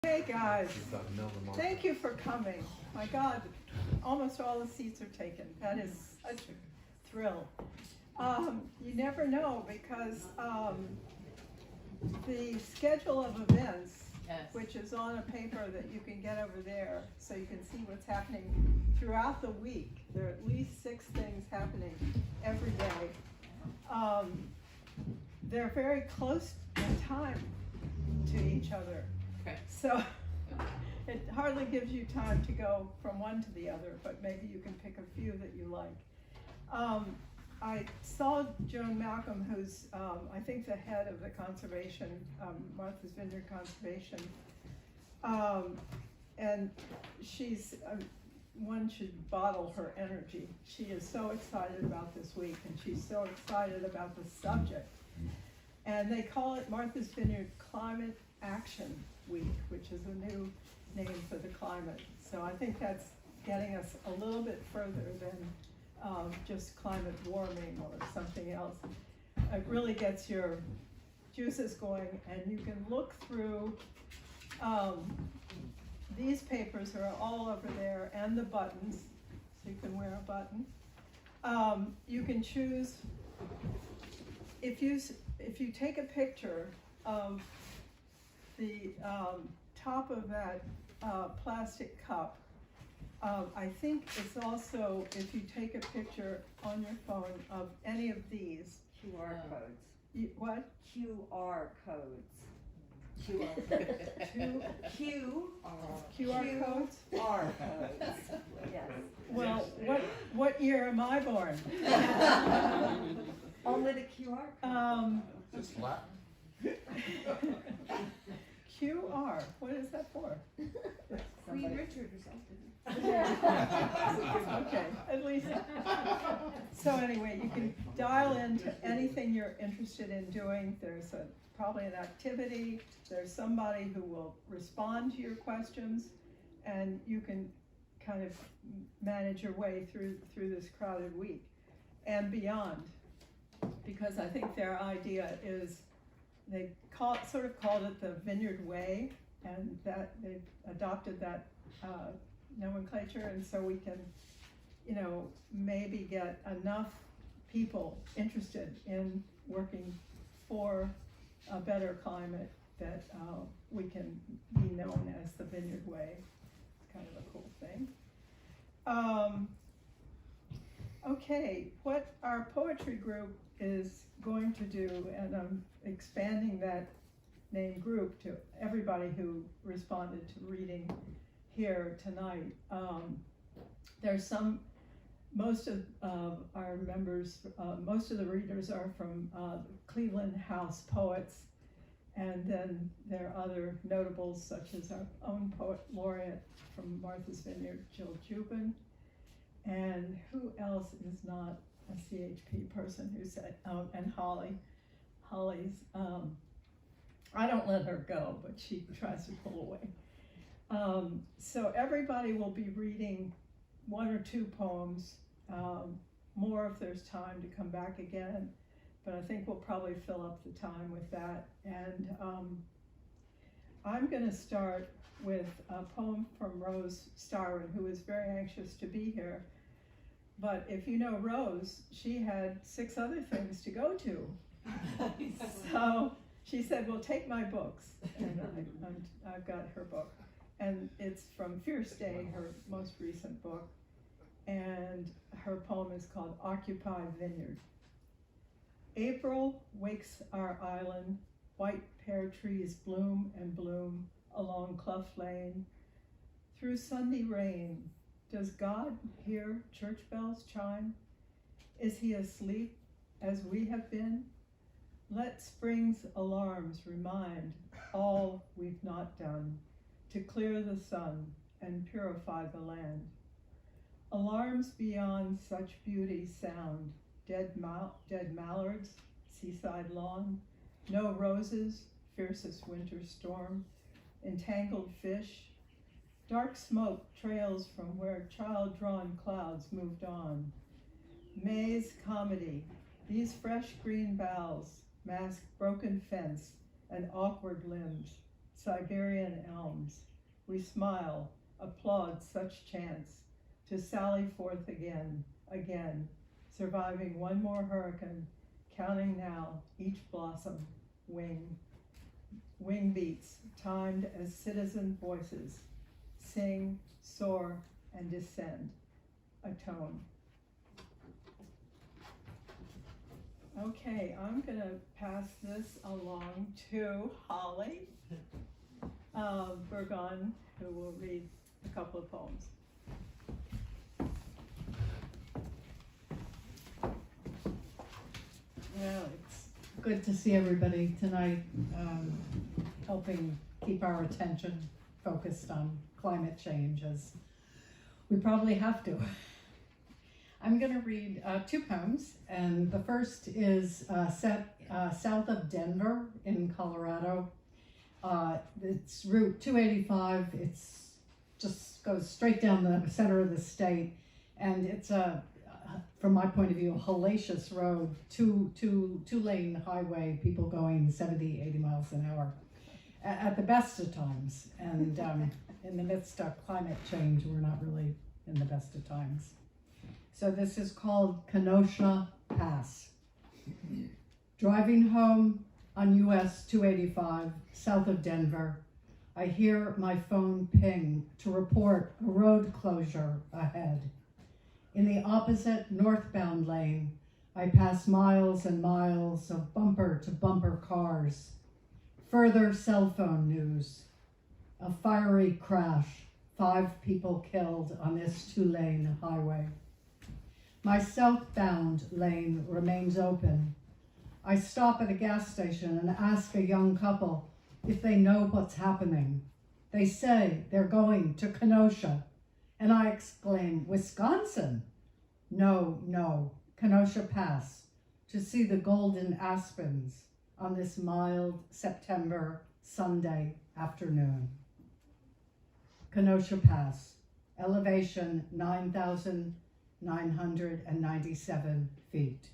Hey guys, thank you for coming. My God, almost all the seats are taken. That is such a thrill. You never know because the schedule of events, which is on a paper that you can get over there so you can see what's happening throughout the week. There are at least 6 things happening every day. They're very close in time to each other. Okay. So it hardly gives you time to go from one to the other, but maybe you can pick a few that you like. I saw Joan Malcolm, who's I think the head of the conservation, Martha's Vineyard Conservation, and she's, one should bottle her energy. She is so excited about this week, and she's so excited about the subject. And they call it Martha's Vineyard Climate Action Week, which is a new name for the climate. So I think that's getting us a little bit further than just climate warming or something else. It really gets your juices going, and you can look through these papers are all over there, and the buttons, so you can wear a button. You can choose, if you take a picture of the top of that plastic cup, I think it's also, if you take a picture on your phone of any of these. QR codes. What? QR codes. QR codes? QR codes. Yes. Well, what year am I born? Only the QR code. Just Latin? QR, what is that for? Queen Richard or something. Okay, at least. So anyway, you can dial into anything you're interested in doing. There's probably an activity. There's somebody who will respond to your questions, and you can kind of manage your way through this crowded week and beyond. Because I think their idea is, they sort of called it the Vineyard Way, and that they've adopted that nomenclature, and so we can, maybe get enough people interested in working for a better climate that we can be known as the Vineyard Way. It's kind of a cool thing. Okay, what our poetry group is going to do, and I'm expanding that name group to everybody who responded to reading here tonight. There's most of our members, most of the readers are from Cleveland House poets, and then there are other notables such as our own poet laureate from Martha's Vineyard, Jill Jubin, and who else is not a CHP person who said, and Holly's, I don't let her go, but she tries to pull away. So everybody will be reading 1 or 2 poems, more if there's time to come back again, but I think we'll probably fill up the time with that. And I'm gonna start with a poem from Rose Starwin, who is very anxious to be here. But if you know Rose, she had 6 other things to go to. So she said, well, take my books. And I've got her book. And it's from Fierce Day, her most recent book. And her poem is called Occupy Vineyard. April wakes our island, white pear trees bloom and bloom along Clough Lane. Through Sunday rain, does God hear church bells chime? Is he asleep as we have been? Let spring's alarms remind all we've not done to clear the sun and purify the land. Alarms beyond such beauty sound, dead mallards, seaside lawn, no roses, fiercest winter storm, entangled fish, dark smoke trails from where child-drawn clouds moved on. May's comedy, these fresh green boughs mask broken fence and awkward limbs, Siberian elms. We smile, applaud such chance, to sally forth again, surviving one more hurricane, counting now each blossom, wing beats, timed as citizen voices, sing, soar, and descend, atone. Okay, I'm gonna pass this along to Holly Burgon, who will read a couple of poems. Well, it's good to see everybody tonight, helping keep our attention focused on climate change, as we probably have to. I'm going to read 2 poems, and the first is set south of Denver in Colorado. It's Route 285. It's just goes straight down the center of the state, and it's from my point of view, a hellacious road, two-lane highway, people going 70, 80 miles an hour at the best of times. And in the midst of climate change, we're not really in the best of times. So this is called Kenosha Pass. Driving home on US 285, south of Denver, I hear my phone ping to report a road closure ahead. In the opposite northbound lane, I pass miles and miles of bumper-to-bumper cars. Further cell phone news. A fiery crash, 5 people killed on this 2-lane highway. My southbound lane remains open. I stop at a gas station and ask a young couple if they know what's happening. They say they're going to Kenosha. And I exclaim, Wisconsin? No, Kenosha Pass, to see the golden aspens on this mild September Sunday afternoon. Kenosha Pass, elevation 9,997 feet.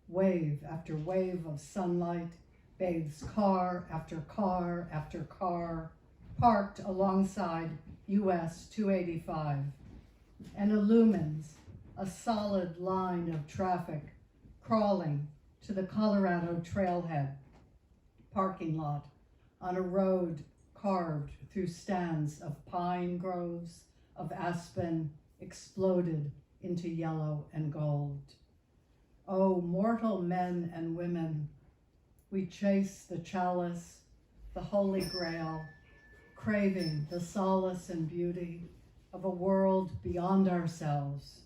Wave after wave of sunlight bathes car after car after car, parked alongside US 285, and illumines a solid line of traffic crawling to the Colorado Trailhead parking lot on a road carved through stands of pine groves of aspen exploded into yellow and gold. Oh, mortal men and women, we chase the chalice, the holy grail, craving the solace and beauty of a world beyond ourselves,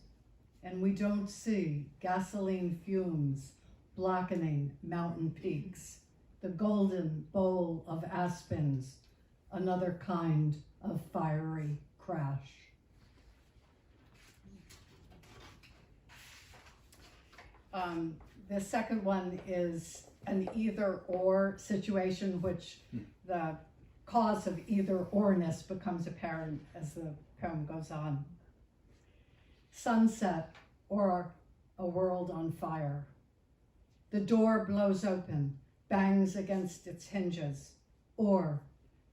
and we don't see gasoline fumes blackening mountain peaks, the golden bowl of aspens, another kind of fiery crash. The second one is an either-or situation, which the cause of either-orness becomes apparent as the poem goes on. Sunset or a world on fire. The door blows open, bangs against its hinges, or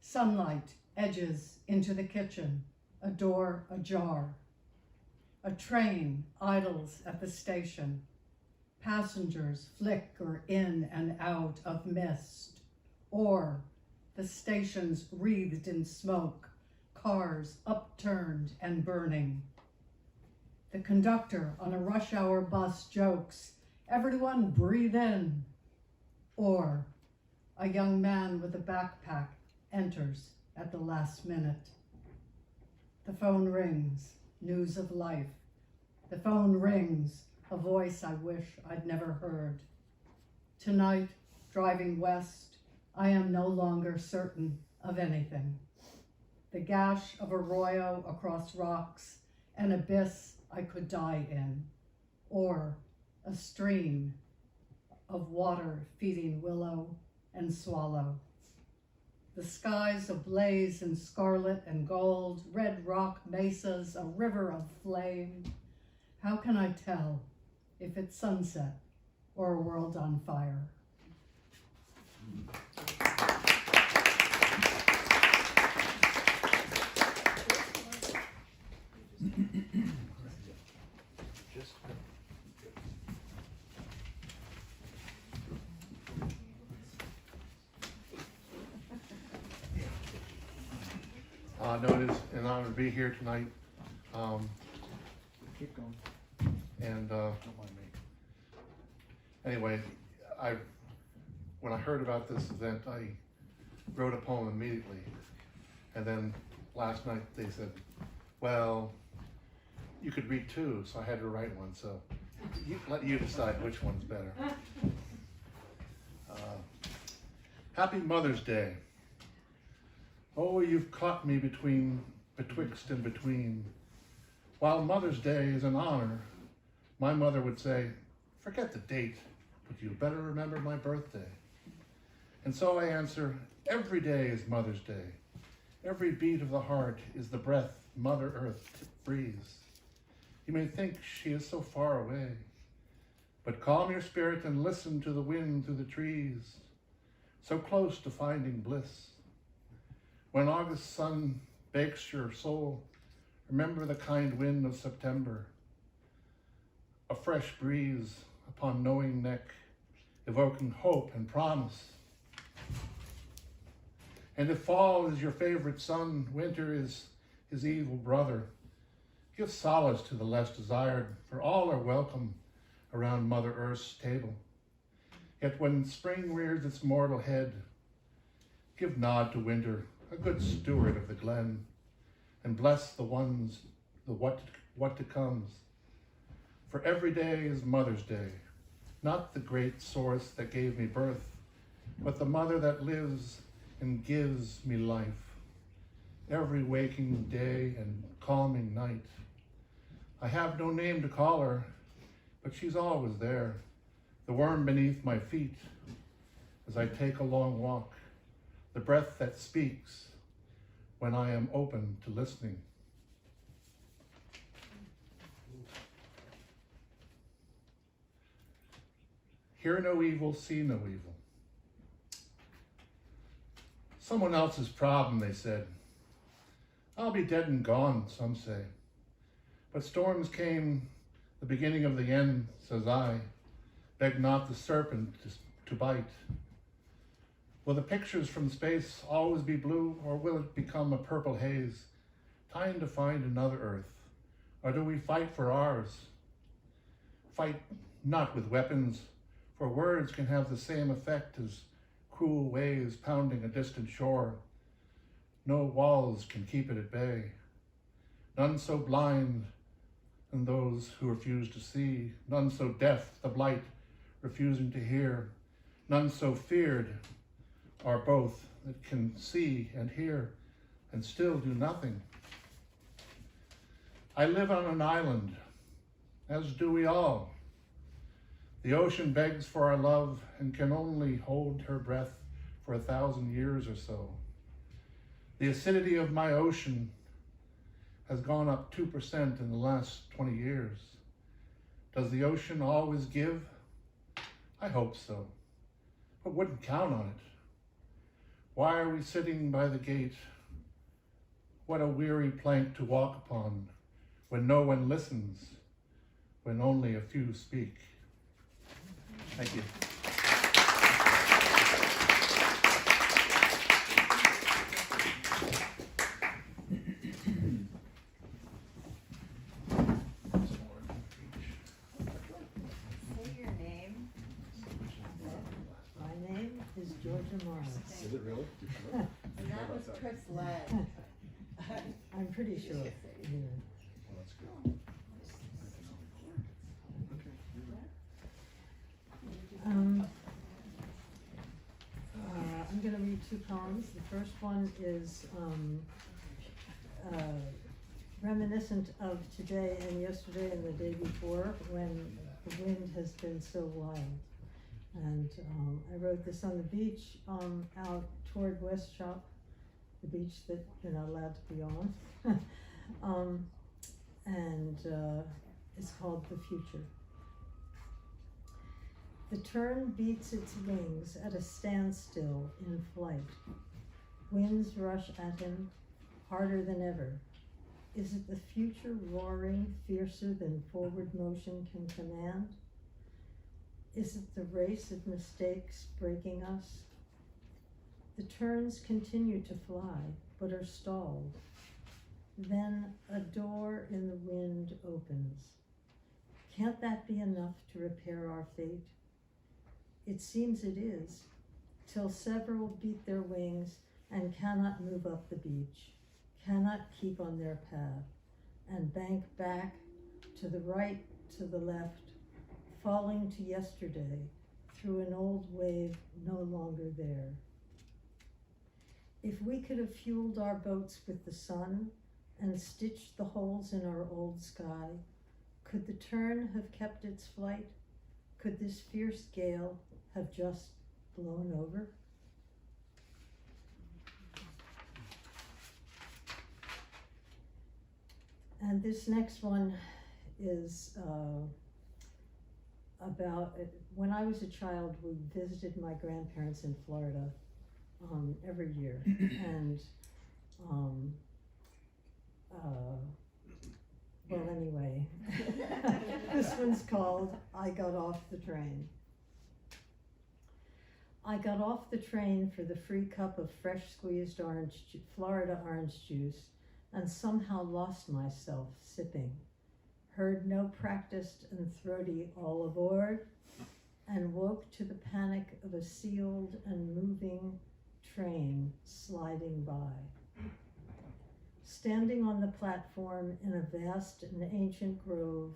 sunlight edges into the kitchen, a door ajar. A train idles at the station. Passengers flicker in and out of mist, or the station's wreathed in smoke, cars upturned and burning. The conductor on a rush hour bus jokes, "Everyone breathe in," or a young man with a backpack enters at the last minute. The phone rings, news of life. The phone rings, a voice I wish I'd never heard. Tonight, driving west, I am no longer certain of anything. The gash of arroyo across rocks, an abyss I could die in, or a stream of water feeding willow and swallow. The skies ablaze in scarlet and gold, red rock mesas, a river of flame. How can I tell if it's sunset or a world on fire? No, it is an honor to be here tonight. Keep going. And Don't mind me. anyway, when I heard about this event, I wrote a poem immediately. And then last night they said, well, you could read two, so I had to write one. So let you decide which one's better. Happy Mother's Day. Oh, you've caught me betwixt and between. While Mother's Day is an honor, my mother would say, forget the date, but you better remember my birthday. And so I answer, every day is Mother's Day. Every beat of the heart is the breath Mother Earth breathes. You may think she is so far away, but calm your spirit and listen to the wind through the trees, so close to finding bliss. When August sun bakes your soul, remember the kind wind of September, a fresh breeze upon knowing neck, evoking hope and promise. And if fall is your favorite son, winter is his evil brother. Give solace to the less desired, for all are welcome around Mother Earth's table. Yet when spring rears its mortal head, give nod to winter, a good steward of the glen, and bless the ones, the what to comes. For every day is Mother's Day, not the great source that gave me birth, but the mother that lives and gives me life. Every waking day and calming night. I have no name to call her, but she's always there, the worm beneath my feet, as I take a long walk, the breath that speaks when I am open to listening. Hear no evil, see no evil. Someone else's problem, they said. I'll be dead and gone, some say. But storms came, the beginning of the end, says I. Beg not the serpent to bite. Will the pictures from space always be blue, or will it become a purple haze? Time to find another Earth. Or do we fight for ours? Fight not with weapons, for words can have the same effect as cruel waves pounding a distant shore. No walls can keep it at bay. None so blind than those who refuse to see. None so deaf, the blight refusing to hear. None so feared are both that can see and hear and still do nothing. I live on an island, as do we all. The ocean begs for our love and can only hold her breath for 1,000 years or so. The acidity of my ocean has gone up 2% in the last 20 years. Does the ocean always give? I hope so, but wouldn't count on it. Why are we sitting by the gate? What a weary plank to walk upon when no one listens, when only a few speak. Thank you. Say your name. My name is Georgia Morris. Is it really? And that was Chris Led. I'm pretty sure. Yeah. Well, that's good. I'm going to read two poems. The first one is reminiscent of today and yesterday and the day before, when the wind has been so wild. And I wrote this on the beach out toward West Shop, the beach that you're not allowed to be on. It's called The Future. The tern beats its wings at a standstill in flight. Winds rush at him harder than ever. Is it the future roaring fiercer than forward motion can command? Is it the race of mistakes breaking us? The terns continue to fly, but are stalled. Then a door in the wind opens. Can't that be enough to repair our fate? It seems it is, till several beat their wings and cannot move up the beach, cannot keep on their path, and bank back to the right, to the left, falling to yesterday through an old wave no longer there. If we could have fueled our boats with the sun and stitched the holes in our old sky, could the Tern have kept its flight? Could this fierce gale have just blown over? And this next one is about when I was a child, we visited my grandparents in Florida every year. And well, anyway, this one's called I Got Off the Train. I got off the train for the free cup of fresh squeezed Florida orange juice and somehow lost myself sipping. Heard no practiced and throaty all aboard, and woke to the panic of a sealed and moving train sliding by. Standing on the platform in a vast and ancient grove,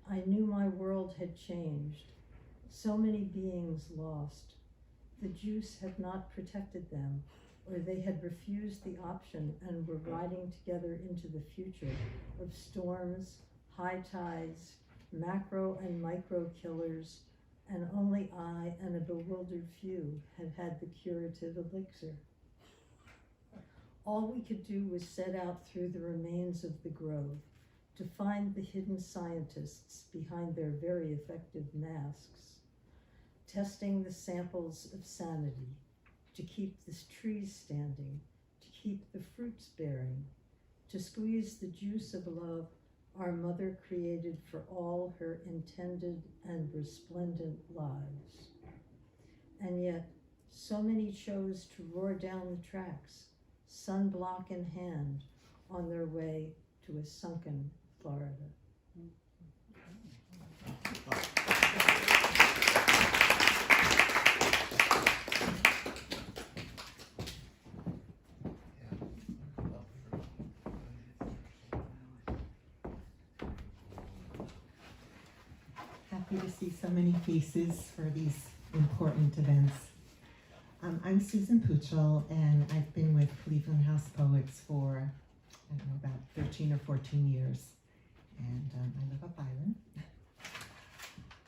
I knew my world had changed. So many beings lost. The juice had not protected them, or they had refused the option and were riding together into the future of storms, high tides, macro and micro killers, and only I and a bewildered few had had the curative elixir. All we could do was set out through the remains of the grove to find the hidden scientists behind their very effective masks, testing the samples of sanity, to keep the trees standing, to keep the fruits bearing, to squeeze the juice of love our mother created for all her intended and resplendent lives. And yet, so many chose to roar down the tracks, sunblock in hand, on their way to a sunken Florida. Happy to see so many faces for these important events. I'm Susan Puchel, and I've been with Cleveland House Poets for, I don't know, about 13 or 14 years, and I live up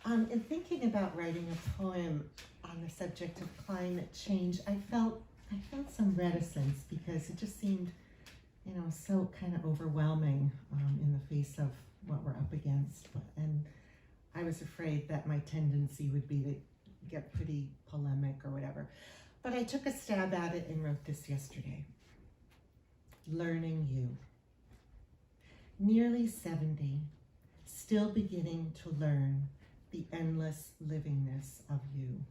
island. In thinking about writing a poem on the subject of climate change, I felt some reticence because it just seemed, so kind of overwhelming in the face of what we're up against, and I was afraid that my tendency would be to get pretty polemic or whatever. But I took a stab at it and wrote this yesterday. Learning you. Nearly 70, still beginning to learn the endless livingness of you.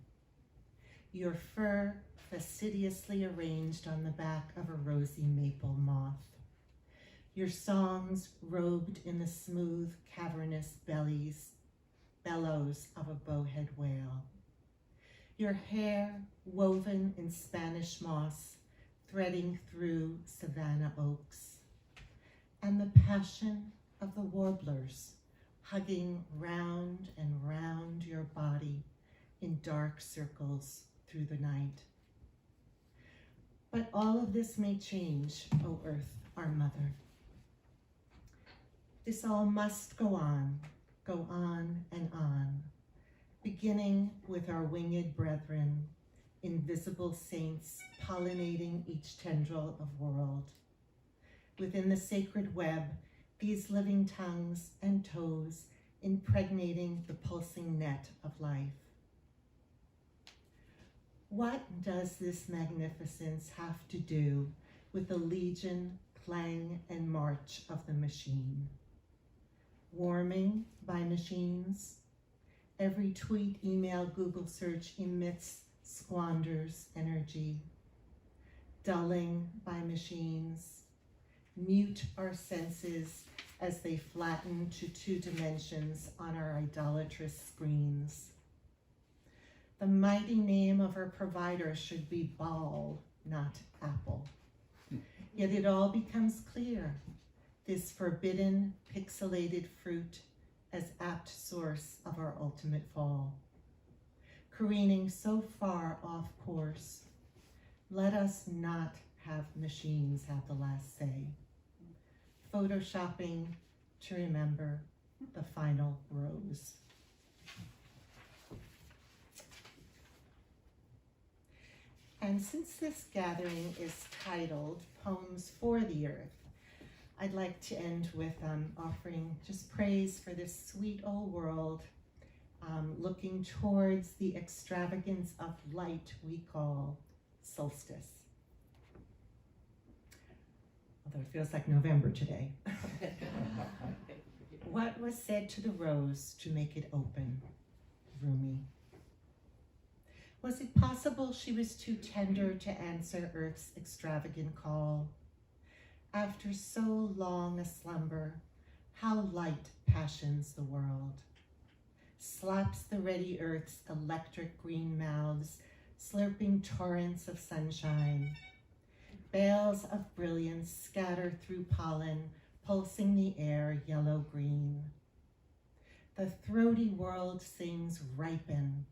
Your fur fastidiously arranged on the back of a rosy maple moth. Your songs robed in the smooth, cavernous bellows of a bowhead whale. Your hair woven in Spanish moss, threading through savanna oaks. And the passion of the warblers hugging round and round your body in dark circles through the night. But all of this may change, O Earth, our mother. This all must go on and on, beginning with our winged brethren, invisible saints pollinating each tendril of world. Within the sacred web, these living tongues and toes impregnating the pulsing net of life. What does this magnificence have to do with the legion, clang, and march of the machine? Warming by machines. Every tweet, email, Google search emits, squanders energy. dulling by machines, mute our senses as they flatten to 2 dimensions on our idolatrous screens. The mighty name of our provider should be Ball, not Apple. Yet it all becomes clear, this forbidden, pixelated fruit as apt source of our ultimate fall. Careening so far off course, let us not have machines have the last say. Photoshopping to remember the final rose. And since this gathering is titled Poems for the Earth, I'd like to end with offering just praise for this sweet old world, looking towards the extravagance of light we call solstice. Although it feels like November today. What was said to the rose to make it open? Rumi. Was it possible she was too tender to answer Earth's extravagant call? After so long a slumber, how light passions the world. Slaps the ready Earth's electric green mouths, slurping torrents of sunshine. Bales of brilliance scatter through pollen, pulsing the air yellow-green. The throaty world sings ripen.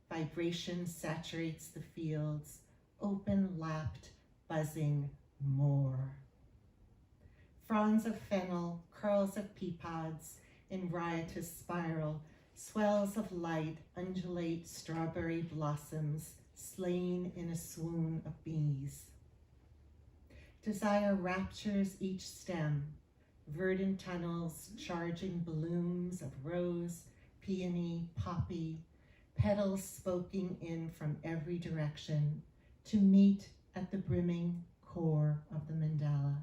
Vibration saturates the fields, open-lapped, buzzing more. Fronds of fennel, curls of pea pods, in riotous spiral, swells of light undulate strawberry blossoms, slain in a swoon of bees. Desire raptures each stem, verdant tunnels charging blooms of rose, peony, poppy, petals spoking in from every direction to meet at the brimming core of the mandala.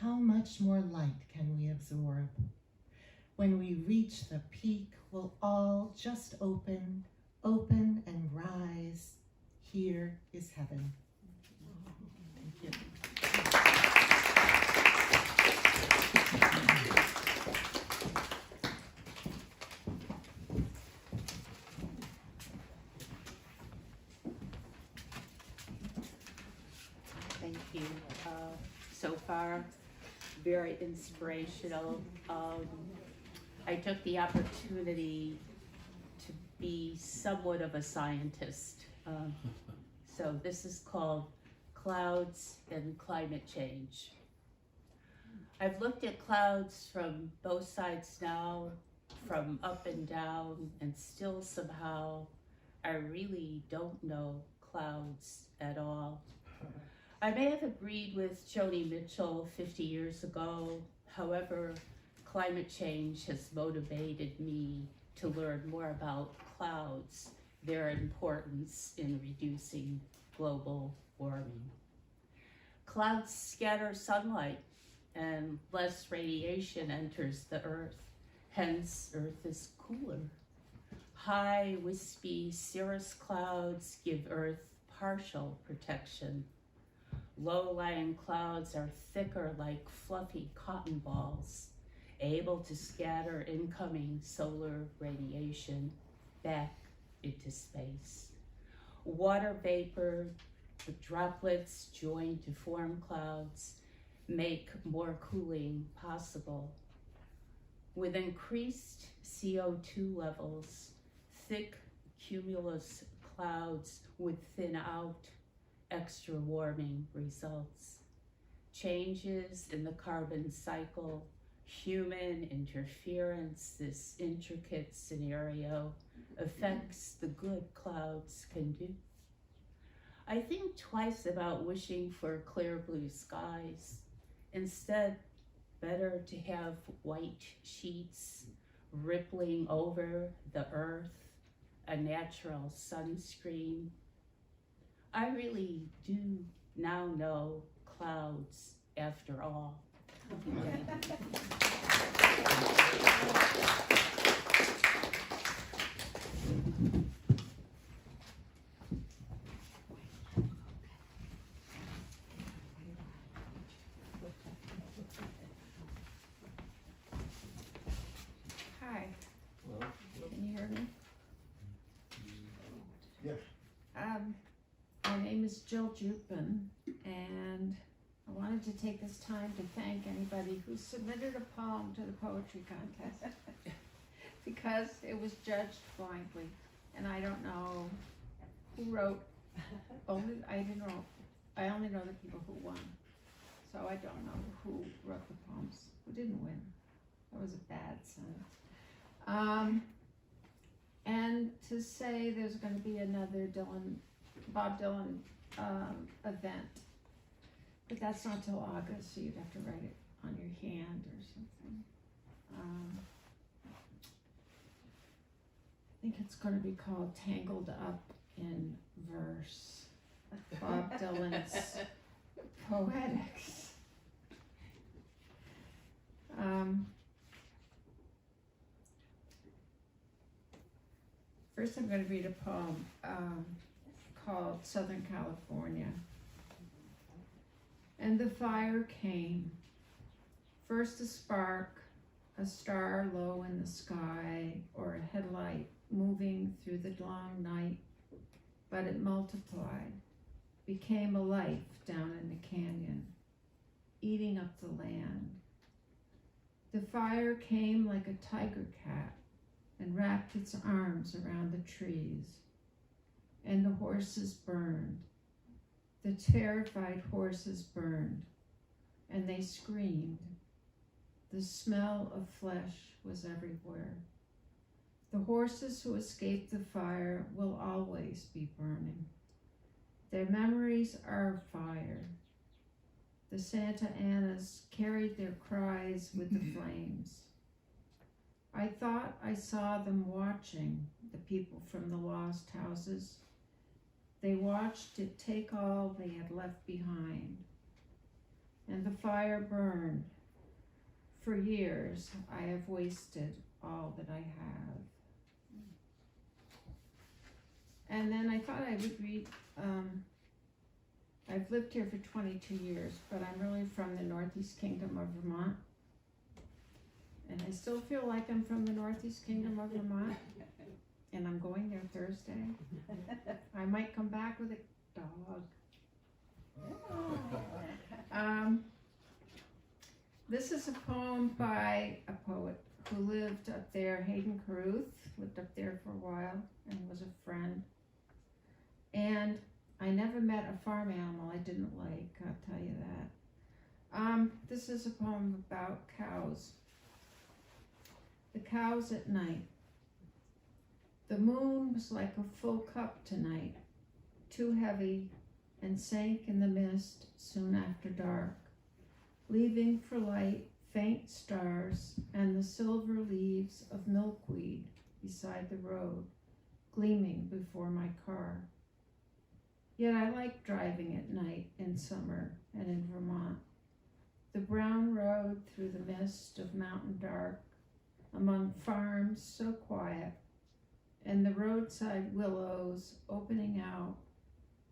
How much more light can we absorb? When we reach the peak, we'll all just open and rise. Here is heaven. Thank you. Thank you. So far, very inspirational. I took the opportunity to be somewhat of a scientist. So this is called Clouds and Climate Change. I've looked at clouds from both sides now, from up and down, and still somehow I really don't know clouds at all. I may have agreed with Joni Mitchell 50 years ago. However, climate change has motivated me to learn more about clouds, their importance in reducing global warming. Clouds scatter sunlight and less radiation enters the Earth. Hence, Earth is cooler. High, wispy, cirrus clouds give Earth partial protection. Low-lying clouds are thicker like fluffy cotton balls, able to scatter incoming solar radiation back into space. Water vapor, the droplets join to form clouds, make more cooling possible. With increased CO2 levels, thick cumulus clouds would thin out. Extra warming results. Changes in the carbon cycle, human interference, this intricate scenario affects the good clouds can do. I think twice about wishing for clear blue skies. Instead, better to have white sheets rippling over the earth, a natural sunscreen. I really do now know clouds after all. Jill Jupin, and I wanted to take this time to thank anybody who submitted a poem to the poetry contest because it was judged blindly, and I don't know who wrote. I only know the people who won, so I don't know who wrote the poems. Who didn't win? That was a bad sign. And to say there's going to be another Bob Dylan event, but that's not till August, so you'd have to write it on your hand or something. I think it's going to be called Tangled Up in Verse, Bob Dylan's Poetics. First I'm going to read a poem called Southern California. And the fire came, first a spark, a star low in the sky, or a headlight moving through the long night, but it multiplied, became a life down in the canyon, eating up the land. The fire came like a tiger cat and wrapped its arms around the trees, and the horses burned. The terrified horses burned, and they screamed. The smell of flesh was everywhere. The horses who escaped the fire will always be burning. Their memories are fire. The Santa Anas carried their cries with the flames. I thought I saw them watching the people from the lost houses. They watched it take all they had left behind. And the fire burned. For years, I have wasted all that I have. And then I thought I would read, I've lived here for 22 years, but I'm really from the Northeast Kingdom of Vermont. And I still feel like I'm from the Northeast Kingdom of Vermont. And I'm going there Thursday. I might come back with a dog. This is a poem by a poet who lived up there, Hayden Carruth, lived up there for a while and was a friend. And I never met a farm animal I didn't like, I'll tell you that. This is a poem about cows. The cows at night. The moon was like a full cup tonight, too heavy, and sank in the mist soon after dark, leaving for light faint stars and the silver leaves of milkweed beside the road, gleaming before my car. Yet I like driving at night in summer and in Vermont. The brown road through the mist of mountain dark, among farms so quiet, and the roadside willows opening out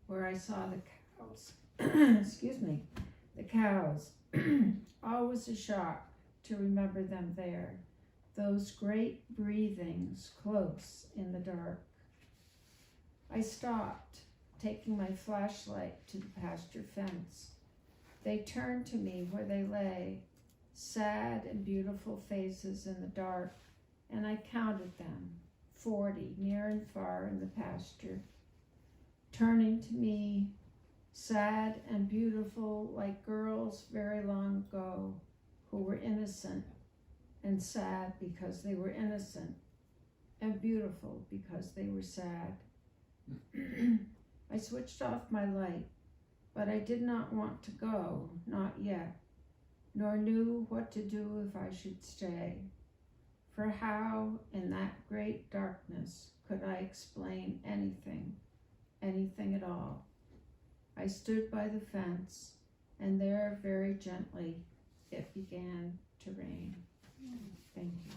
where I saw the cows. Excuse me, the cows. Always a shock to remember them there, those great breathings close in the dark. I stopped, taking my flashlight to the pasture fence. They turned to me where they lay, sad and beautiful faces in the dark, and I counted them, 40, near and far in the pasture, turning to me, sad and beautiful like girls very long ago who were innocent and sad because they were innocent and beautiful because they were sad. I switched off my light, but I did not want to go, not yet, nor knew what to do if I should stay. For how, in that great darkness, could I explain anything, anything at all? I stood by the fence, and there, very gently, it began to rain. Thank you.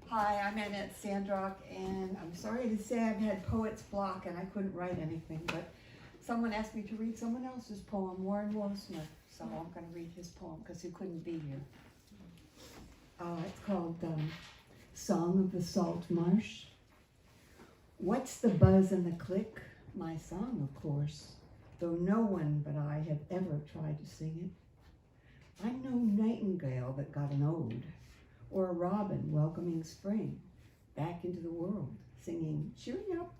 Hi, I'm Annette Sandrock, and I'm sorry to say I've had poet's block and I couldn't write anything, but someone asked me to read someone else's poem, Warren Wolfsmith. so I'm gonna read his poem because he couldn't be here. It's called Song of the Salt Marsh. What's the buzz and the click? My song, of course, though no one but I have ever tried to sing it. I'm no nightingale that got an ode, or a robin welcoming spring back into the world, singing cheery up,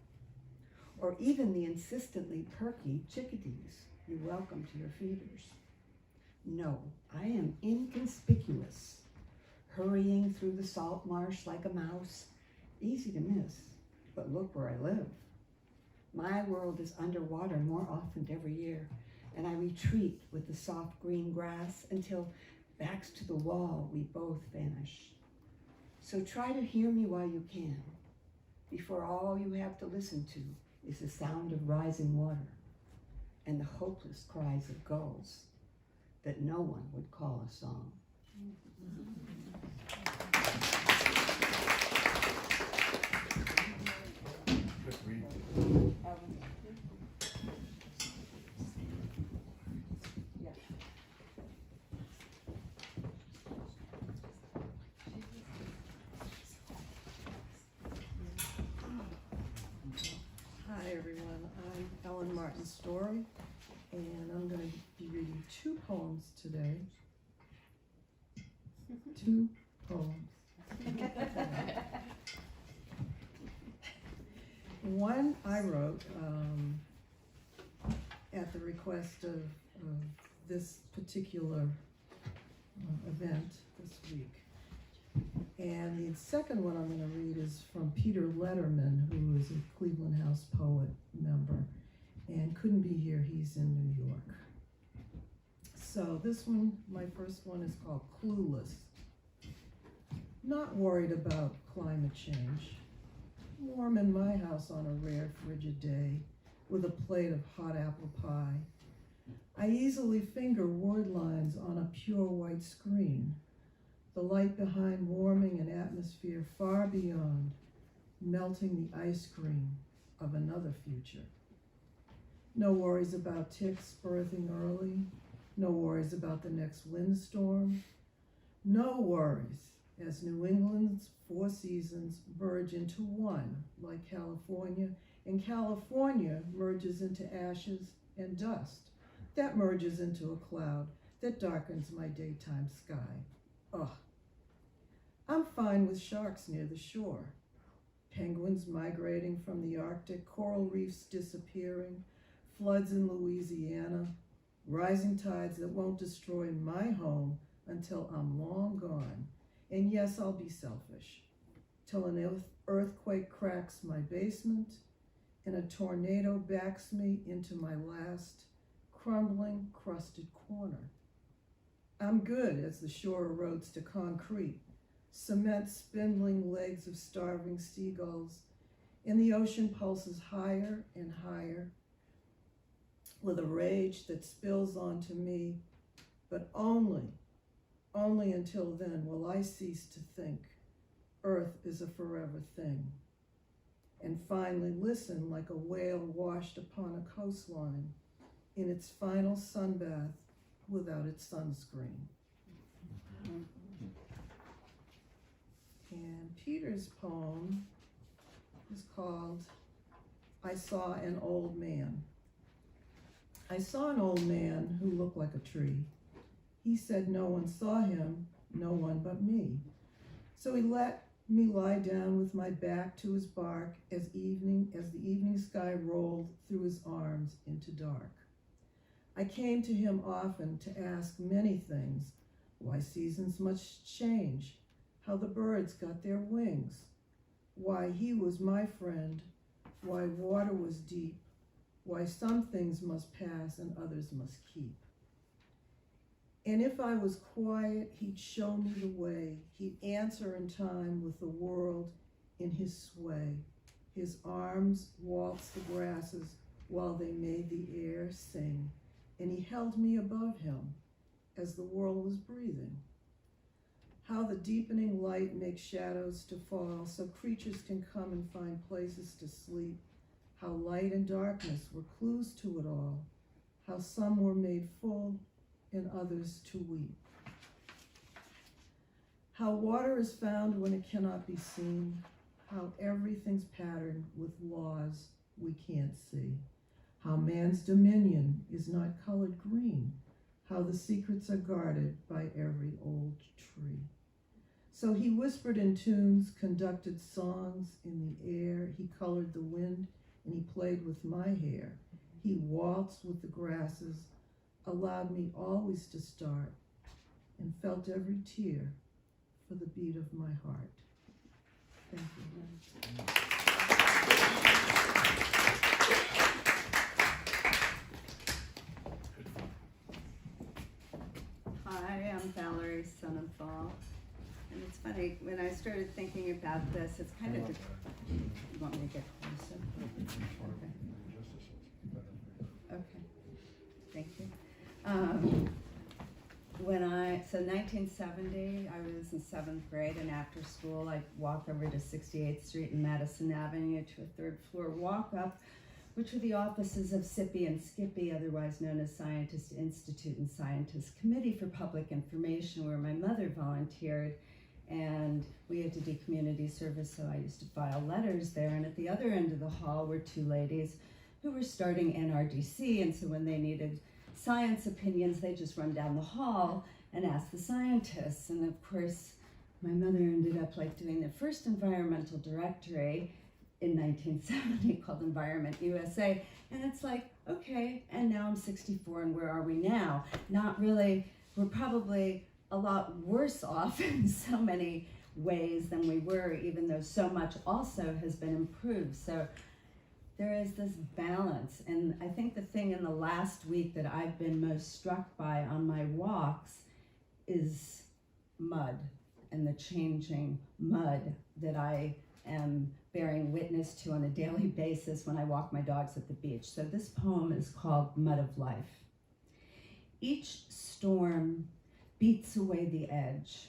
or even the insistently perky chickadees you welcome to your feeders. No, I am inconspicuous, hurrying through the salt marsh like a mouse, easy to miss, but look where I live. My world is underwater more often every year, and I retreat with the soft green grass until, backs to the wall, we both vanish. So try to hear me while you can, before all you have to listen to is the sound of rising water and the hopeless cries of gulls that no one would call a song. Good read. Hi everyone, I'm Ellen Martin Story, and I'm going to be reading two poems today. Two poems. One I wrote at the request of this particular event this week. And the second one I'm going to read is from Peter Letterman, who is a Cleveland House Poet member and couldn't be here. He's in New York. So this one, my first one, is called Clueless. Not worried about climate change. Warm in my house on a rare frigid day with a plate of hot apple pie. I easily finger word lines on a pure white screen. The light behind warming an atmosphere far beyond, melting the ice cream of another future. No worries about ticks birthing early. No worries about the next windstorm. No worries as New England's four seasons merge into one, like California, and California merges into ashes and dust. That merges into a cloud that darkens my daytime sky. Ugh. I'm fine with sharks near the shore, penguins migrating from the Arctic, coral reefs disappearing, floods in Louisiana, rising tides that won't destroy my home until I'm long gone. And yes, I'll be selfish, till an earthquake cracks my basement and a tornado backs me into my last crumbling, crusted corner. I'm good as the shore erodes to concrete, cement spindling legs of starving seagulls, and the ocean pulses higher and higher with a rage that spills onto me, but only until then will I cease to think Earth is a forever thing, and finally listen like a whale washed upon a coastline in its final sunbath without its sunscreen. And Peter's poem is called I Saw an Old Man. I saw an old man who looked like a tree. He said no one saw him, no one but me. So he let me lie down with my back to his bark as the evening sky rolled through his arms into dark. I came to him often to ask many things, why seasons must change, how the birds got their wings, why he was my friend, why water was deep, why some things must pass and others must keep. And if I was quiet, he'd show me the way. He'd answer in time with the world in his sway. His arms waltzed the grasses while they made the air sing, and he held me above him as the world was breathing. How the deepening light makes shadows to fall so creatures can come and find places to sleep. How light and darkness were clues to it all. How some were made full in others to weep. How water is found when it cannot be seen, how everything's patterned with laws we can't see, how man's dominion is not colored green, how the secrets are guarded by every old tree. So he whispered in tunes, conducted songs in the air, he colored the wind, and he played with my hair. He waltzed with the grasses, allowed me always to start, and felt every tear for the beat of my heart. Thank you. Hi, I'm Valerie Son of Ball. And it's funny, when I started thinking about this, it's kind of, you want me to get closer? Okay, thank you. So 1970, I was in 7th grade, and after school, I'd walk over to 68th Street and Madison Avenue to a 3rd floor walk up, which were the offices of SIPI and SCIPI, otherwise known as Scientist Institute and Scientist Committee for Public Information, where my mother volunteered. And we had to do community service, so I used to file letters there. And at the other end of the hall were 2 ladies who were starting NRDC, and so when they needed science opinions, they just run down the hall and ask the scientists. And of course, my mother ended up doing the first environmental directory in 1970 called Environment USA. And it's okay, and now I'm 64, and where are we now? Not really. We're probably a lot worse off in so many ways than we were, even though so much also has been improved. So there is this balance, and I think the thing in the last week that I've been most struck by on my walks is mud, and the changing mud that I am bearing witness to on a daily basis when I walk my dogs at the beach. So this poem is called Mud of Life. Each storm beats away the edge,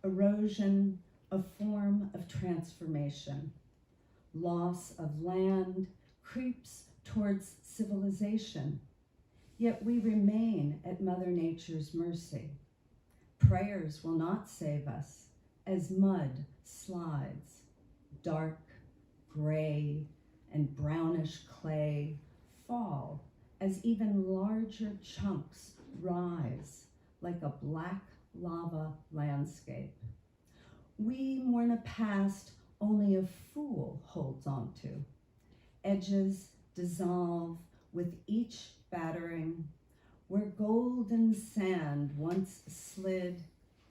erosion, a form of transformation. Loss of land creeps towards civilization, yet we remain at Mother Nature's mercy. Prayers will not save us as mud slides, dark, gray, and brownish clay fall as even larger chunks rise like a black lava landscape. We mourn a past only a fool holds on to. Edges dissolve with each battering. Where golden sand once slid,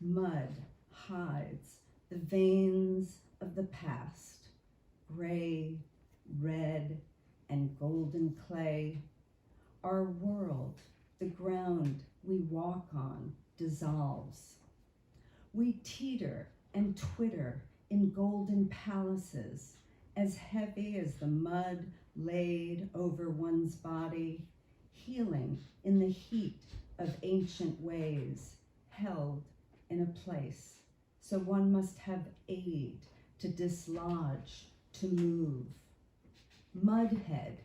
mud hides the veins of the past. Gray, red, and golden clay. Our world, the ground we walk on, dissolves. We teeter and twitter in golden palaces, as heavy as the mud laid over one's body, healing in the heat of ancient ways, held in a place. So one must have aid to dislodge, to move. Mudhead,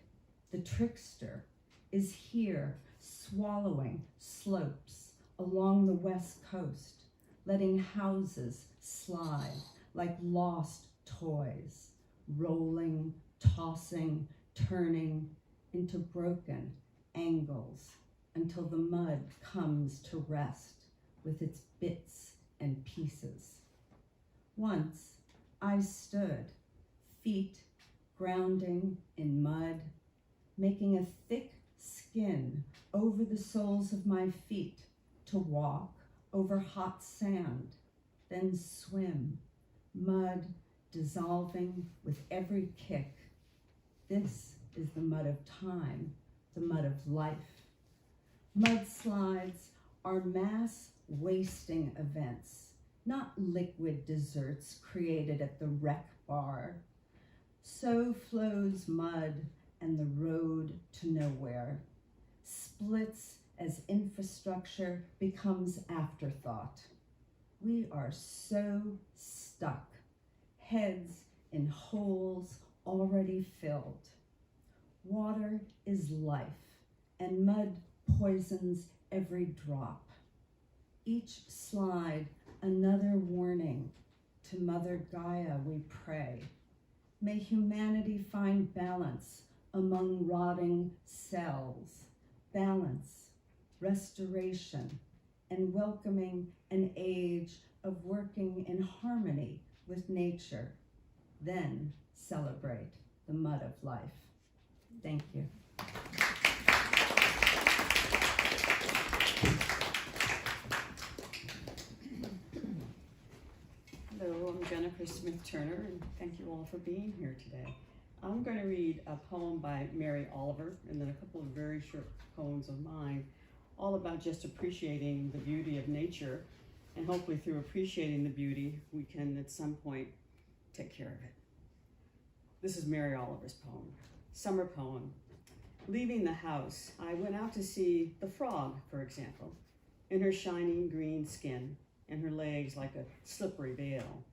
the trickster, is here swallowing slopes along the west coast, letting houses slide like lost toys, rolling, tossing, turning into broken angles until the mud comes to rest with its bits and pieces. Once I stood, feet grounding in mud, making a thick skin over the soles of my feet to walk over hot sand, then swim, mud dissolving with every kick. This is the mud of time, the mud of life. Mudslides are mass wasting events, not liquid desserts created at the rec bar. So flows mud and the road to nowhere, splits as infrastructure becomes afterthought. We are so stuck, heads in holes already filled. Water is life, and mud poisons every drop. Each slide, another warning. To Mother Gaia we pray. May humanity find balance among rotting cells. Balance, restoration, and welcoming an age of working in harmony with nature. Then celebrate the mud of life. Thank you. Hello, I'm Jennifer Smith Turner, and thank you all for being here today. I'm going to read a poem by Mary Oliver, and then a couple of very short poems of mine, all about just appreciating the beauty of nature, and hopefully through appreciating the beauty, we can at some point take care of it. This is Mary Oliver's poem, Summer Poem. Leaving the house, I went out to see the frog, for example, in her shining green skin, and her legs like a slippery veil,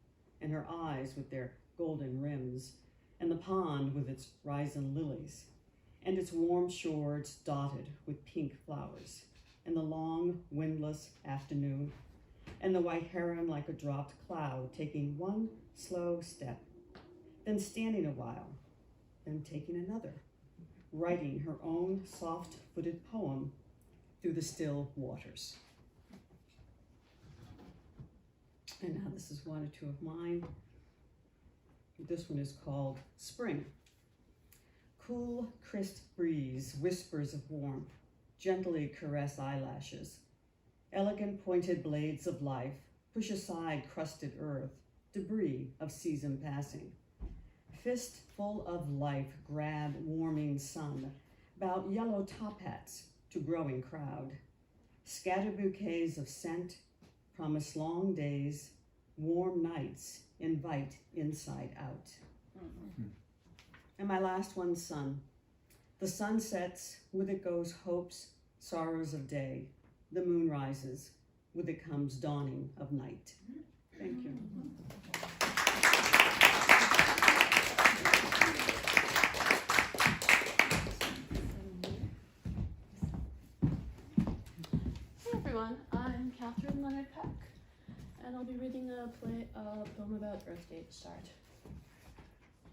and her eyes with their golden rims, and the pond with its risen lilies, and its warm shores dotted with pink flowers, and the long, windless afternoon, and the white heron like a dropped cloud taking one slow step, then standing a while, then taking another, writing her own soft-footed poem through the still waters. And now this is one or two of mine. This one is called Spring. Cool, crisp breeze, whispers of warmth, gently caress eyelashes. Elegant pointed blades of life push aside crusted earth, debris of season passing. Fist full of life grab warming sun, bout yellow top hats to growing crowd. Scatter bouquets of scent, promise long days, warm nights invite inside out. And my last one, sun. The sun sets, with it goes hopes, sorrows of day. The moon rises, with it comes dawning of night. Thank you. Hey everyone, I'm Catherine Leonard Peck, and I'll be reading a poem about Earth Day to start.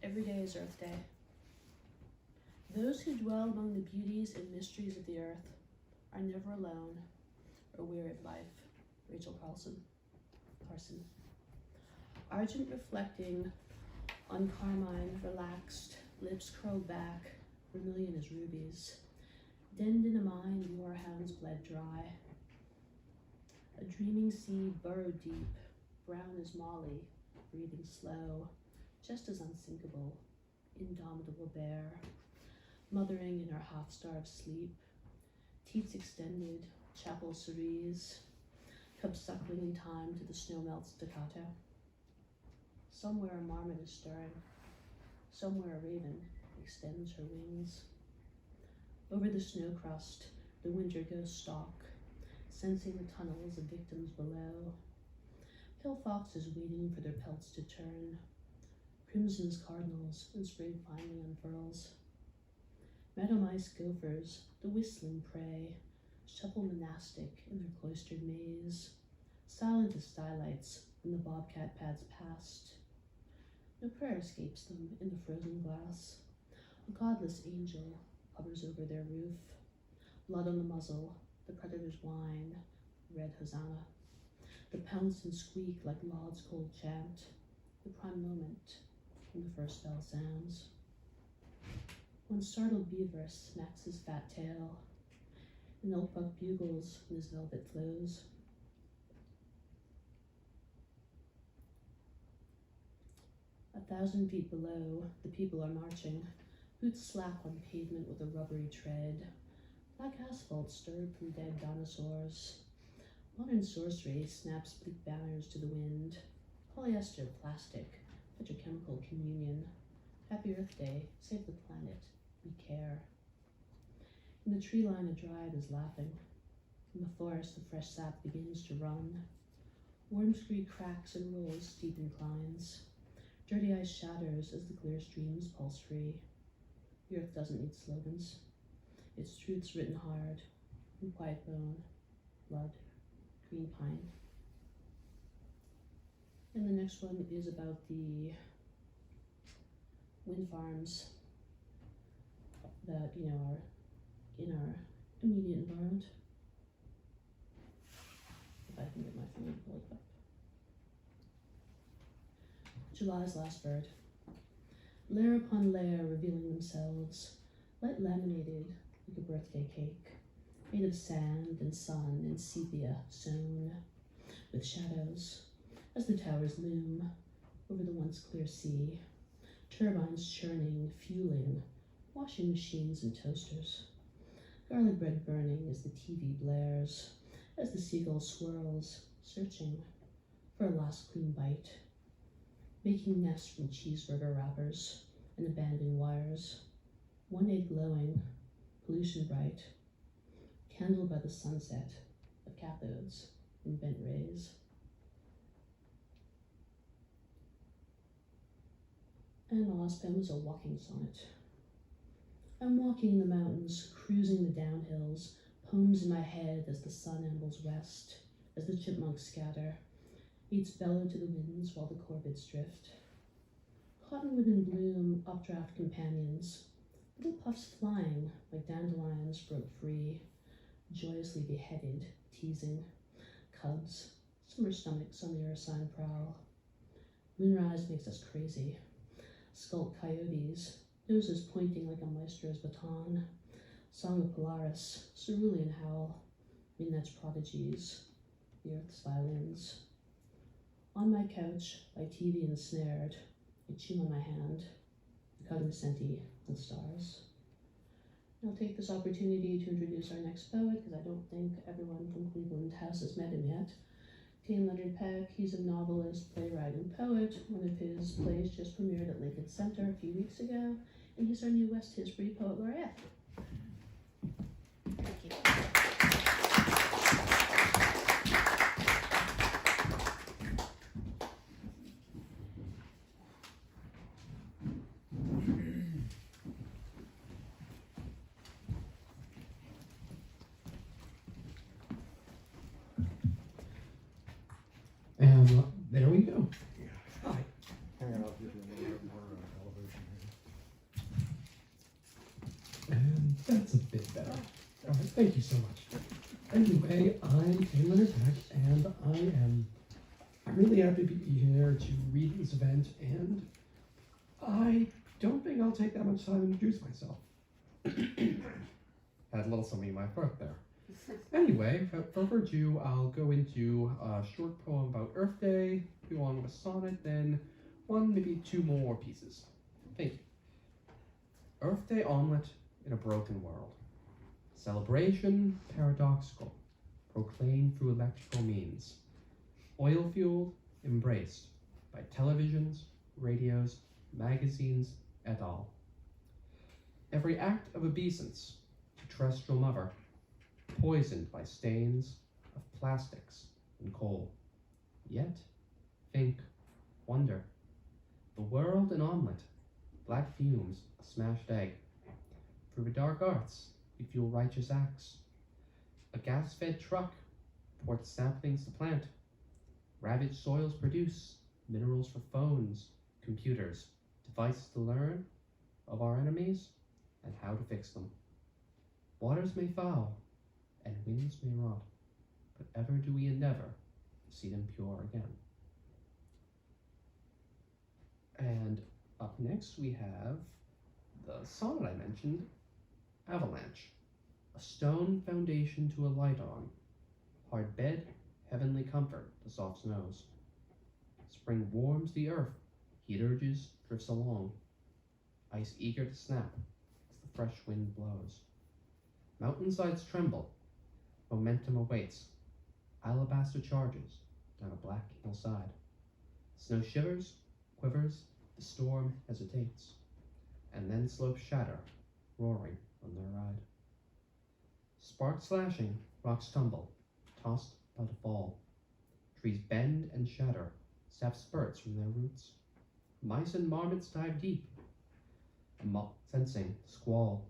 Every day is Earth Day. Those who dwell among the beauties and mysteries of the earth are never alone or weary of life. Rachel Carlson. Argent reflecting on carmine, relaxed, lips curled back, vermilion as rubies. Denned in a mine, moorhounds bled dry. A dreaming sea burrowed deep, brown as Molly, breathing slow, just as unsinkable, indomitable bear, mothering in her half-starved sleep, teats extended, chapel cerise, cub suckling in time to the snowmelt staccato. Somewhere a marmot is stirring, somewhere a raven extends her wings. Over the snow crust, the winter ghosts stalk, sensing the tunnels of victims below. Pale foxes waiting for their pelts to turn, crimson's cardinals when spring finally unfurls. Meadow mice gophers, the whistling prey, shuffle monastic in their cloistered maze, silent as skylights when the bobcat pads past. No prayer escapes them in the frozen glass. A godless angel hovers over their roof, blood on the muzzle, the predator's whine, red hosanna. The pounce and squeak like Laud's cold chant, the prime moment when the first bell sounds. One startled beaver smacks his fat tail, an elk buck bugles when his velvet flows. 1,000 feet below, the people are marching, boots slap on pavement with a rubbery tread. Black asphalt stirred from dead dinosaurs. Modern sorcery snaps bleak banners to the wind. Polyester, plastic, petrochemical communion. Happy Earth Day, save the planet, we care. In the tree line, a dryad is laughing. In the forest, the fresh sap begins to run. Warm scree cracks and rolls steep inclines. Dirty ice shatters as the clear streams pulse free. The earth doesn't need slogans. Its truth's written hard. and quiet bone, blood, green pine. And the next one is about the wind farms that, you know, are in our immediate environment. If I can get my finger to pull it up. July's last bird. Layer upon layer revealing themselves, light laminated like a birthday cake, made of sand and sun and sepia sewn with shadows as the towers loom over the once clear sea, turbines churning, fueling, washing machines and toasters, garlic bread burning as the TV blares, as the seagull swirls, searching for a last clean bite, making nests from cheeseburger wrappers and abandoned wires, one egg glowing, pollution bright, candled by the sunset of cathodes and bent rays. And my last poem is a walking sonnet. I'm walking in the mountains, cruising the downhills, poems in my head as the sun ambles west, as the chipmunks scatter, beats bellow to the winds while the corvids drift. Cottonwood in bloom, updraft companions, little puffs flying like dandelions broke free, joyously beheaded, teasing, cubs, summer stomachs on the ursine prowl. Moonrise makes us crazy. Skulk coyotes, noses pointing like a maestro's baton. Song of Polaris, cerulean howl, midnight's prodigies, the earth's violins. On my couch, by TV ensnared, I chew on my hand, cognoscenti on stars. I'll take this opportunity to introduce our next poet, because I don't think everyone from Cleveland House has met him yet. Tane Leonard Peck. He's a novelist, playwright, and poet. One of his plays just premiered at Lincoln Center a few weeks ago, and he's our new West Tisbury Poet Laureate. Thank you. And there we go. Hi. Hang on, I'll give you a little bit more elevation here. And that's a bit better. All right, thank you so much. Anyway, I'm Tane Leonard Peck, and I'm really happy to be here to read this event, and I don't think I'll take that much time to introduce myself. Had a little something in my throat there. Anyway, without further ado, I'll go into a short poem about Earth Day, go on with a sonnet, then one, maybe two more pieces. Thank you. Earth Day omelet in a broken world. Celebration paradoxical, proclaimed through electrical means. Oil-fueled, embraced by televisions, radios, magazines, et al. Every act of obeisance to terrestrial mother, poisoned by stains of plastics and coal. Yet, think, wonder. The world an omelet, black fumes, a smashed egg. Through the dark arts, we fuel righteous acts. A gas-fed truck ports saplings to plant. Ravaged soils produce minerals for phones, computers, devices to learn of our enemies and how to fix them. Waters may foul, and winds may rot, but ever do we endeavor to see them pure again. And up next we have the sonnet I mentioned, Avalanche. A stone foundation to alight on, hard bed, heavenly comfort, the soft snows. Spring warms the earth, heat urges, drifts along, ice eager to snap as the fresh wind blows. Mountainsides tremble, momentum awaits, alabaster charges down a black hillside. Snow shivers, quivers, the storm hesitates, and then slopes shatter, roaring on their ride. Sparks slashing, rocks tumble, tossed by the fall. Trees bend and shatter, sap spurts from their roots. Mice and marmots dive deep, sensing squall.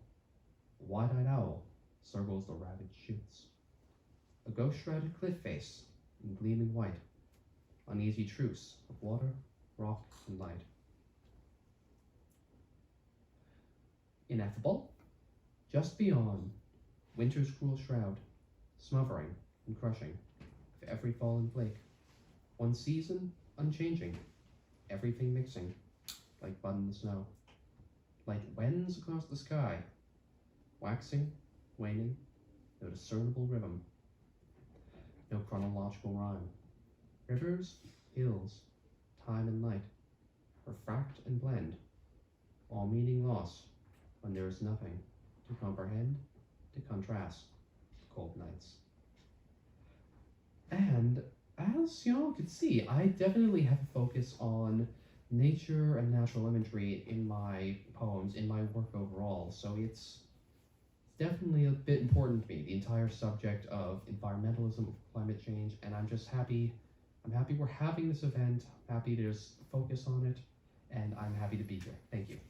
A wide-eyed owl circles the ravaged shoots. A ghost-shrouded cliff face in gleaming white, uneasy truce of water, rock, and light. Ineffable, just beyond, winter's cruel shroud, smothering and crushing of every fallen flake. One season unchanging, everything mixing, like bud in the snow. Light wends across the sky, waxing, waning, no discernible rhythm, no chronological rhyme. Rivers, hills, time and light, refract and blend, all meaning lost when there is nothing to comprehend, to contrast cold nights. And as y'all could see, I definitely have a focus on nature and natural imagery in my poems, in my work overall, so it's definitely a bit important to me, the entire subject of environmentalism, climate change, and I'm happy we're having this event, I'm happy there's focus on it, and I'm happy to be here. Thank you.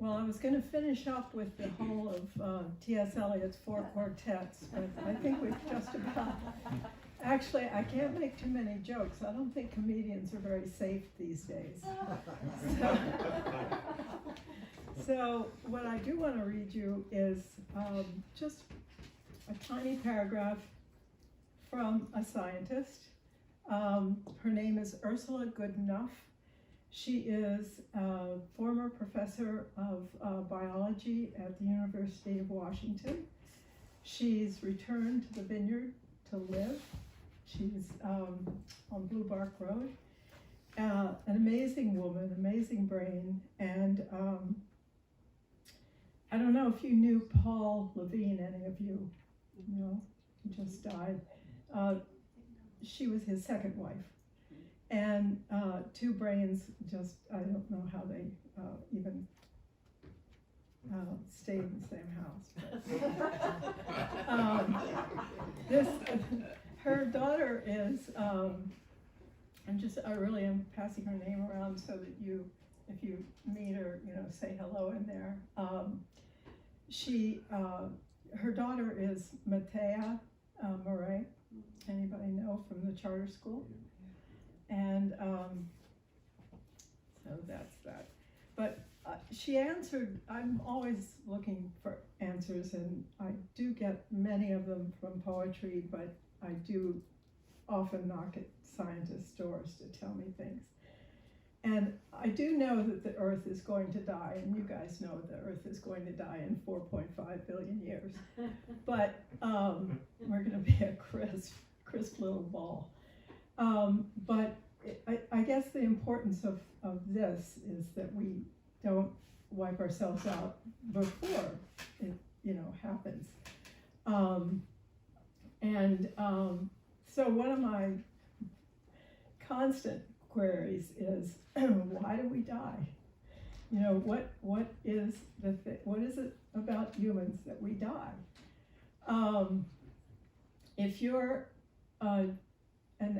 Well, I was going to finish up with the whole of T.S. Eliot's Four Quartets, but I think we've just about... Actually, I can't make too many jokes. I don't think comedians are very safe these days. So what I do want to read you is just a tiny paragraph from a scientist. Her name is Ursula Goodenough. She is a former professor of biology at the University of Washington. She's returned to the Vineyard to live. She's on Blue Bark Road. An amazing woman, amazing brain, and I don't know if you knew Paul Levine, any of you? No, he just died. She was his second wife. And two brains just, I don't know how they even stayed in the same house. But, her daughter is, I really am passing her name around so that you, if you meet her, say hello in there. Her daughter is Matea Murray. Anybody know from the charter school? And so that's that. But she answered, I'm always looking for answers, and I do get many of them from poetry, but I do often knock at scientists' doors to tell me things. And I do know that the Earth is going to die, and you guys know the Earth is going to die in 4.5 billion years. But we're going to be a crisp little ball. But I guess the importance of this is that we don't wipe ourselves out before it, happens. So one of my constant queries is, why do we die? What is it about humans that we die? If you're an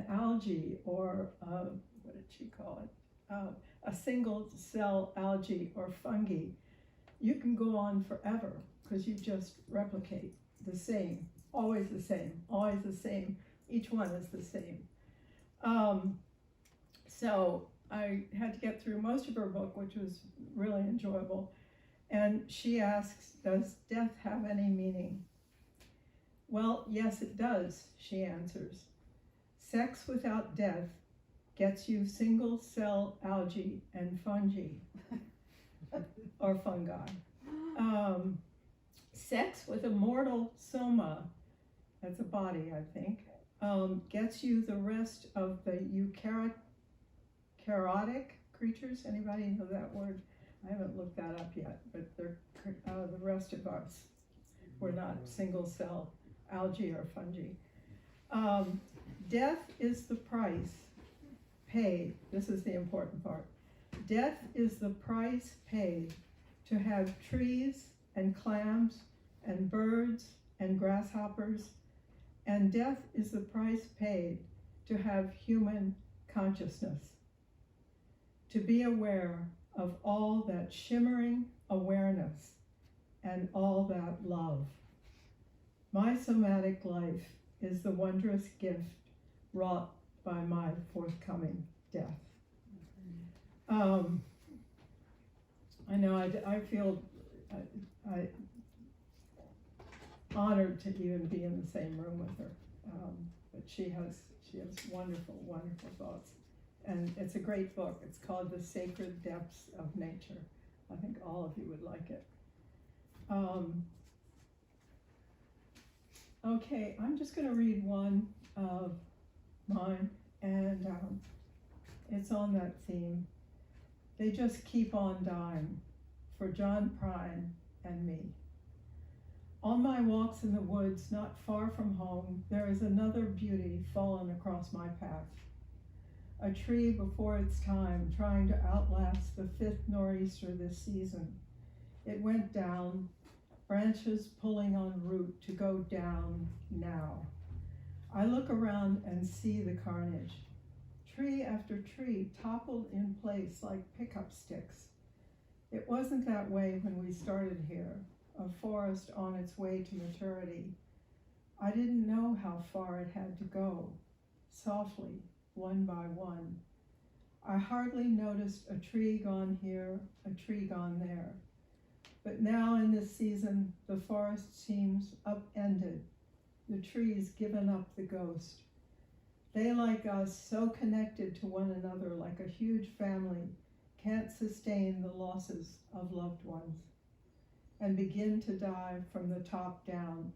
algae or what did she call it? A single cell algae or fungi, you can go on forever because you just replicate the same, always the same, always the same. Each one is the same. So I had to get through most of her book, which was really enjoyable. And she asks, does death have any meaning? Well, yes, it does, she answers. Sex without death gets you single cell algae and fungi, or fungi. Sex with a mortal soma, that's a body, I think, gets you the rest of the eukaryotic creatures. Anybody know that word? I haven't looked that up yet, but they're the rest of us. We're not single cell algae or fungi. Death is the price paid, this is the important part, Death is the price paid to have trees and clams and birds and grasshoppers, and death is the price paid to have human consciousness, to be aware of all that shimmering awareness and all that love. My somatic life is the wondrous gift wrought by my forthcoming death. I know I feel I honored to even be in the same room with her, but she has wonderful, wonderful thoughts, and it's a great book. It's called The Sacred Depths of Nature. I think all of you would like it. Okay, I'm just going to read one of mine, and it's on that theme. They just keep on dying, for John Prine and me. On my walks in the woods, not far from home, there is another beauty fallen across my path. A tree before its time, trying to outlast the 5th nor'easter this season. It went down, branches pulling on root to go down now. I look around and see the carnage. Tree after tree toppled in place like pickup sticks. It wasn't that way when we started here, a forest on its way to maturity. I didn't know how far it had to go, softly, one by one. I hardly noticed a tree gone here, a tree gone there. But now in this season, the forest seems upended, the trees given up the ghost. They, like us, so connected to one another like a huge family, can't sustain the losses of loved ones, and begin to die from the top down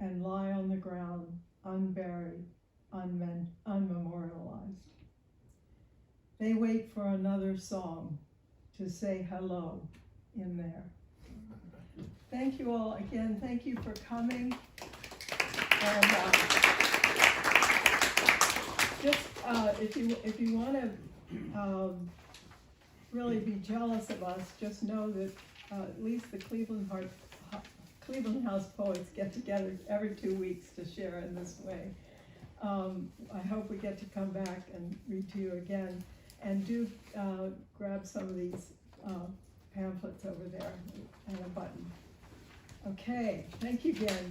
and lie on the ground, unburied, unmemorialized. They wait for another song to say hello in there. Thank you all again. Thank you for coming. And if you want to really be jealous of us, just know that at least the Cleveland House Poets get together every 2 weeks to share in this way. I hope we get to come back and read to you again. And do grab some of these pamphlets over there and a button. Okay, thank you again.